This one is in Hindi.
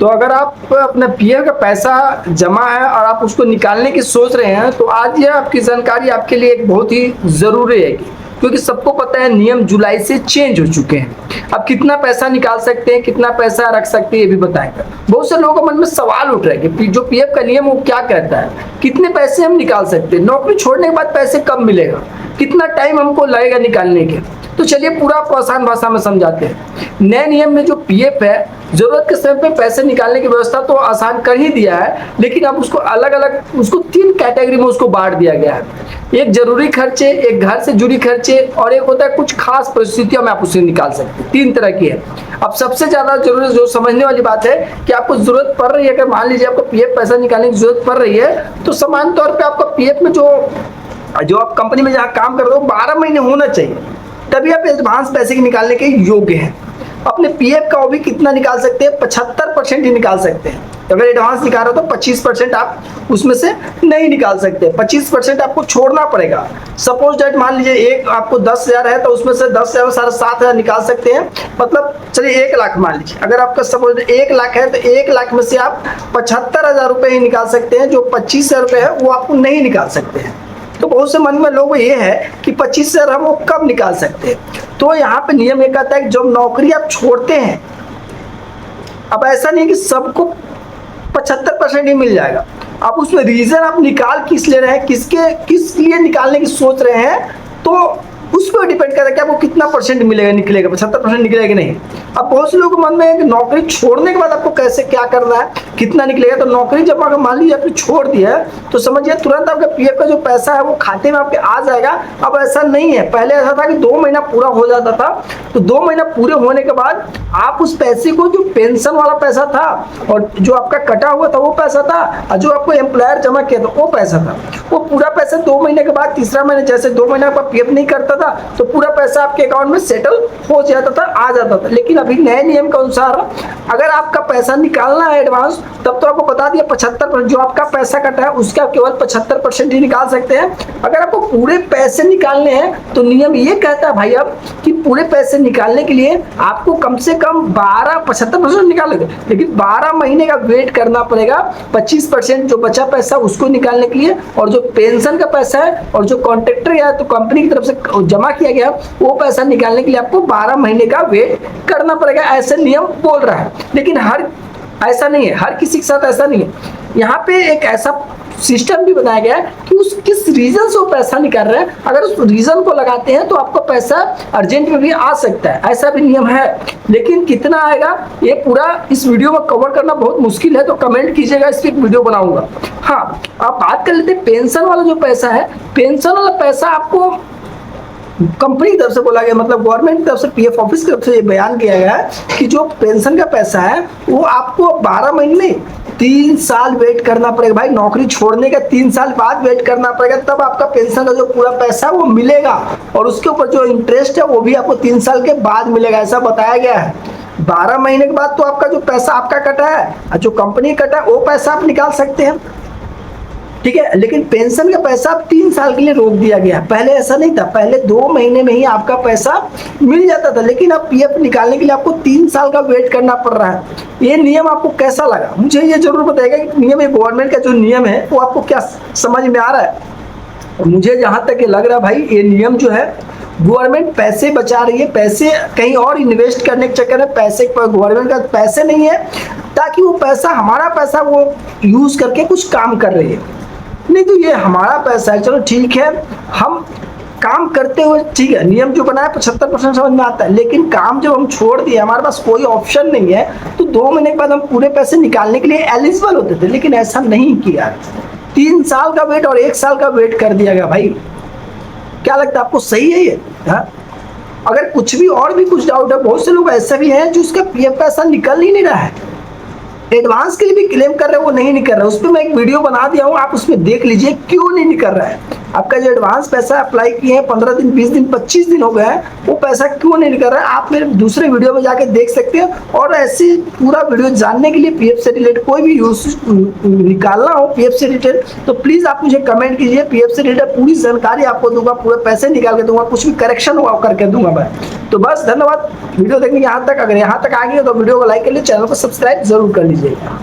तो अगर आप अपना पीएफ का पैसा जमा है और आप उसको निकालने की सोच रहे हैं तो आज यह आपकी जानकारी आपके लिए एक बहुत ही ज़रूरी है, क्योंकि सबको पता है नियम जुलाई से चेंज हो चुके हैं। अब कितना पैसा निकाल सकते हैं, कितना पैसा रख सकते हैं, ये भी बताएंगे। बहुत से लोगों के मन में सवाल उठ रहा है कि जो पीएफ का नियम वो क्या कहता है, कितने पैसे हम निकाल सकते हैं, नौकरी छोड़ने के बाद पैसे कब मिलेगा, कितना टाइम हमको लगेगा निकालने के। तो चलिए पूरा आपको आसान भाषा में समझाते हैं। नए नियम में जो पीएफ है, जरूरत के समय पे पैसे निकालने की व्यवस्था तो आसान कर ही दिया है, लेकिन अब उसको अलग अलग उसको 3 कैटेगरी में उसको बांट दिया गया है। एक जरूरी खर्चे, एक घर से जुड़ी खर्चे, और एक होता है कुछ खास परिस्थितियों में आप उसे निकाल सकते हैं। 3 तरह की है। अब सबसे ज्यादा जरूरी जो समझने वाली बात है कि आपको जरूरत पड़ रही है, अगर मान लीजिए आपको पीएफ पैसा निकालने की जरूरत पड़ रही है, तो सामान्य तौर पर आपका पीएफ में जो आप कंपनी में जहाँ काम कर रहे हो 12 महीने होना चाहिए, तभी आप एडवांस पैसे निकालने के योग्य हैं। अपने पीएफ का वो भी कितना निकाल सकते हैं, 75% ही निकाल सकते हैं। अगर एडवांस निकाल रहे हो तो 25% आप उसमें से नहीं निकाल सकते, 25% आपको छोड़ना पड़ेगा। सपोज डेट मान लीजिए एक आपको 10,000 है, तो उसमें से 10,000 साढ़े 7,000 निकाल सकते हैं। मतलब चलिए 1 लाख मान लीजिए, अगर आपका सपोज 1 लाख है तो 1 लाख में से आप 75,000 रुपये ही निकाल सकते हैं। जो 25,000 रुपये है वो आपको नहीं निकाल सकते हैं। तो बहुत से मन में लोग ये है कि 25,000 हम वो कब निकाल सकते हैं। तो यहाँ पे नियम ये कहता है कि जब नौकरी आप छोड़ते हैं, अब ऐसा नहीं कि सबको 75% ही मिल जाएगा। आप उसमें रीजन आप निकाल किस ले रहे हैं, किस लिए निकालने की सोच रहे हैं, तो उस पर डिपेंड करता है कि आपको कितना परसेंट मिलेगा, निकलेगा 75% निकलेगा कि नहीं। अब बहुत से लोगों के मन में है कि नौकरी छोड़ने के बाद आपको कैसे क्या करना है, कितना निकलेगा। तो नौकरी जब अगर मान लीजिए आपने छोड़ दिया है तो समझिए तुरंत आपका पीएफ का जो पैसा है वो खाते में आपके आ जाएगा। अब ऐसा नहीं है, पहले ऐसा था कि 2 महीना पूरा हो जाता था, तो 2 महीना पूरे होने के बाद आप उस पैसे को, जो पेंशन वाला पैसा था और जो आपका कटा हुआ था वो पैसा था, और जो आपको एम्प्लॉयर जमा किया था वो पैसा था, वो पूरा पैसा 2 महीने के बाद तीसरा महीने, जैसे 2 महीने का पीएफ नहीं करता था तो पूरा पैसा आपके अकाउंट में सेटल हो जाता था, आ जाता था। लेकिन अभी नए नियम के अनुसार अगर आपका पैसा निकालना है एडवांस, तब तो आपको बता दिया 75% जो आपका पैसा कटा है उसका केवल 75% ही निकाल सकते हैं। अगर आपको पूरे पैसे निकालने हैं तो नियम ये कहता है भाई अब कि पूरे पैसे निकालने के लिए आपको कम से कम 75% निकालोगे, लेकिन 12 महीने का वेट करना पड़ेगा। 25% जो बचा पैसा उसको निकालने के लिए, और जो पेंशन का पैसा है और जो कॉन्ट्रैक्टर या तो कंपनी की तरफ से जमा किया गया वो पैसा निकालने के लिए आपको 12 महीने का वेट करना पड़ेगा, ऐसे नियम बोल रहा है। लेकिन ऐसा नहीं है, हर किसी के साथ ऐसा नहीं है। यहाँ पे एक ऐसा सिस्टम भी बनाया गया है कि उस किस रीजन से वो पैसा निकाल रहे हैं, अगर उस रीजन को लगाते हैं तो आपका पैसा अर्जेंट में भी आ सकता है, ऐसा भी नियम है। लेकिन कितना आएगा ये पूरा इस वीडियो में कवर करना बहुत मुश्किल है, तो कमेंट कीजिएगा, इस पर एक वीडियो बनाऊंगा। हाँ, आप बात कर लेते हैं पेंशन वाला जो पैसा है। पेंशन वाला पैसा आपको कंपनी की तरफ से बोला गया, मतलब गवर्नमेंट की तरफ से, पीएफ ऑफिस की तरफ से ये बयान किया गया है कि जो पेंशन का पैसा है वो आपको 12 महीने 3 साल वेट करना पड़ेगा। भाई नौकरी छोड़ने के 3 साल बाद वेट करना पड़ेगा, तब आपका पेंशन का जो पूरा पैसा है वो मिलेगा, और उसके ऊपर जो इंटरेस्ट है वो भी आपको 3 साल के बाद मिलेगा, ऐसा बताया गया है। 12 महीने के बाद तो आपका जो पैसा आपका कटा है और जो कंपनी कटा है वो पैसा आप निकाल सकते हैं, ठीक है। लेकिन पेंशन का पैसा 3 साल के लिए रोक दिया गया। पहले ऐसा नहीं था, पहले 2 महीने में ही आपका पैसा मिल जाता था, लेकिन अब पीएफ निकालने के लिए आपको 3 साल का वेट करना पड़ रहा है। ये नियम आपको कैसा लगा, मुझे ये जरूर बताइएगा कि नियम, ये गवर्नमेंट का जो नियम है वो आपको क्या समझ में आ रहा है। मुझे जहाँ तक ये लग रहा है भाई, ये नियम जो है गवर्नमेंट पैसे बचा रही है, पैसे कहीं और इन्वेस्ट करने के चक्कर में पैसे, गवर्नमेंट का पैसे नहीं है, ताकि वो पैसा, हमारा पैसा वो यूज करके कुछ काम कर रही है। नहीं तो ये हमारा पैसा है, चलो ठीक है, हम काम करते हुए ठीक है, नियम जो बनाया 75% समझ में आता है, लेकिन काम जब हम छोड़ दिए, हमारे पास कोई ऑप्शन नहीं है, तो 2 महीने के बाद हम पूरे पैसे निकालने के लिए एलिजिबल होते थे, लेकिन ऐसा नहीं किया। 3 साल का वेट और 1 साल का वेट कर दिया गया। भाई क्या लगता है आपको, सही है ये? हाँ, अगर कुछ भी और भी कुछ डाउट है, बहुत से लोग ऐसे भी हैं जो उसका पीएफ पैसा निकल ही नहीं रहा है, एडवांस के लिए भी क्लेम कर रहे हैं, वो नहीं निकल रहा है। उस पर मैं एक वीडियो बना दिया हूँ, आप उसमें देख लीजिए क्यों नहीं निकल रहा है। आपका जो एडवांस पैसा अप्लाई किए हैं 15 दिन, 20 दिन, 25 दिन हो गए हैं, वो पैसा क्यों नहीं निकल रहा है, आप मेरे दूसरे वीडियो में जाके देख सकते हैं। और ऐसी पूरा वीडियो जानने के लिए पीएफ से रिलेटेड कोई भी यूज निकालना हो पीएफ से रिलेटेड, तो प्लीज आप मुझे कमेंट कीजिए। पीएफ से रिलेटेड पूरी जानकारी आपको दूंगा, पूरे पैसे निकाल के दूंगा, कुछ भी करेक्शन होगा करके दूंगा मैं। तो बस धन्यवाद वीडियो देखने के यहाँ तक। अगर यहाँ तक आ गए तो वीडियो को लाइक कर लीजिए, चैनल को सब्सक्राइब जरूर कर लीजिएगा।